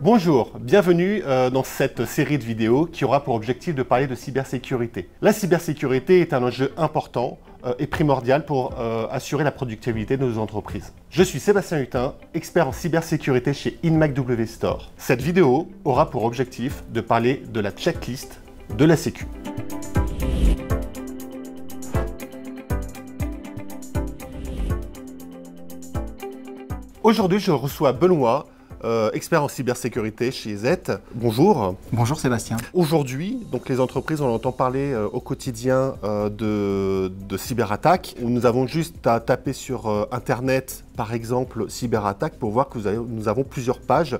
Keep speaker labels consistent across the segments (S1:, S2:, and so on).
S1: Bonjour, bienvenue dans cette série de vidéos qui aura pour objectif de parler de cybersécurité. La cybersécurité est un enjeu important et primordial pour assurer la productivité de nos entreprises. Je suis Sébastien Hutin, expert en cybersécurité chez InMac Store. Cette vidéo aura pour objectif de parler de la checklist de la Sécu. Aujourd'hui, je reçois Benoît, expert en cybersécurité chez Z. Bonjour.
S2: Bonjour Sébastien.
S1: Aujourd'hui, donc les entreprises, on entend parler au quotidien de cyberattaques. Nous avons juste à taper sur Internet, par exemple, cyberattaque, pour voir que nous avons plusieurs pages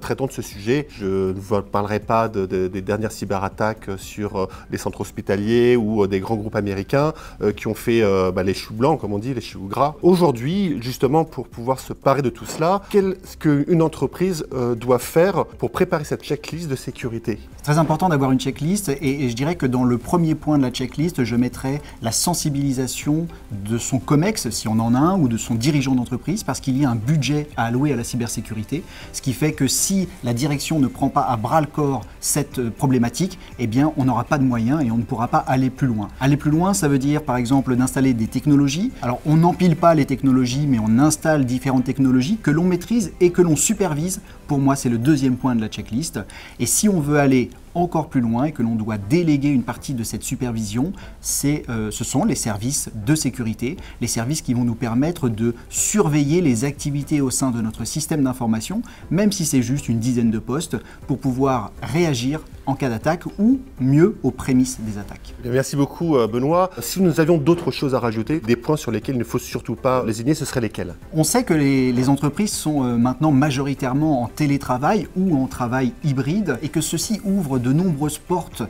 S1: traitant de ce sujet. Je ne vous parlerai pas des dernières cyberattaques sur les centres hospitaliers ou des grands groupes américains qui ont fait les choux blancs, comme on dit, les choux gras. Aujourd'hui, justement, pour pouvoir se parer de tout cela, qu'est-ce qu'une entreprise doit faire pour préparer cette checklist de sécurité?
S2: C'est très important d'avoir une checklist et je dirais que dans le premier point de la checklist, je mettrais la sensibilisation de son COMEX, si on en a un, ou de son dirigeant d'entreprise, parce qu'il y a un budget à allouer à la cybersécurité, ce qui fait que si la direction ne prend pas à bras le corps cette problématique, eh bien on n'aura pas de moyens et on ne pourra pas aller plus loin. Aller plus loin, ça veut dire par exemple d'installer des technologies. Alors on n'empile pas les technologies, mais on installe différentes technologies que l'on maîtrise et que l'on supervise. Pour moi, c'est le deuxième point de la checklist. Et si on veut aller encore plus loin et que l'on doit déléguer une partie de cette supervision, ce sont les services de sécurité, les services qui vont nous permettre de surveiller les activités au sein de notre système d'information, même si c'est juste une dizaine de postes, pour pouvoir réagir en cas d'attaque ou mieux aux prémices des attaques.
S1: Merci beaucoup Benoît. Si nous avions d'autres choses à rajouter, des points sur lesquels il ne faut surtout pas lésigner, ce seraient lesquels?
S2: On sait que les entreprises sont maintenant majoritairement en télétravail ou en travail hybride et que ceci ouvre de nombreuses portes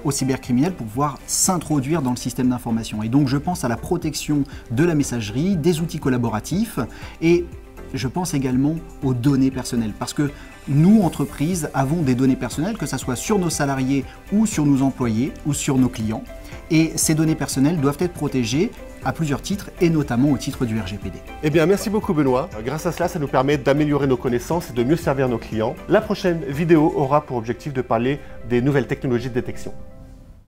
S2: aux cybercriminels pour pouvoir s'introduire dans le système d'information. Et donc je pense à la protection de la messagerie, des outils collaboratifs et je pense également aux données personnelles parce que nous, entreprises, avons des données personnelles, que ce soit sur nos salariés ou sur nos employés ou sur nos clients. Et ces données personnelles doivent être protégées à plusieurs titres et notamment au titre du RGPD.
S1: Eh bien, merci beaucoup Benoît. Grâce à cela, ça nous permet d'améliorer nos connaissances et de mieux servir nos clients. La prochaine vidéo aura pour objectif de parler des nouvelles technologies de détection.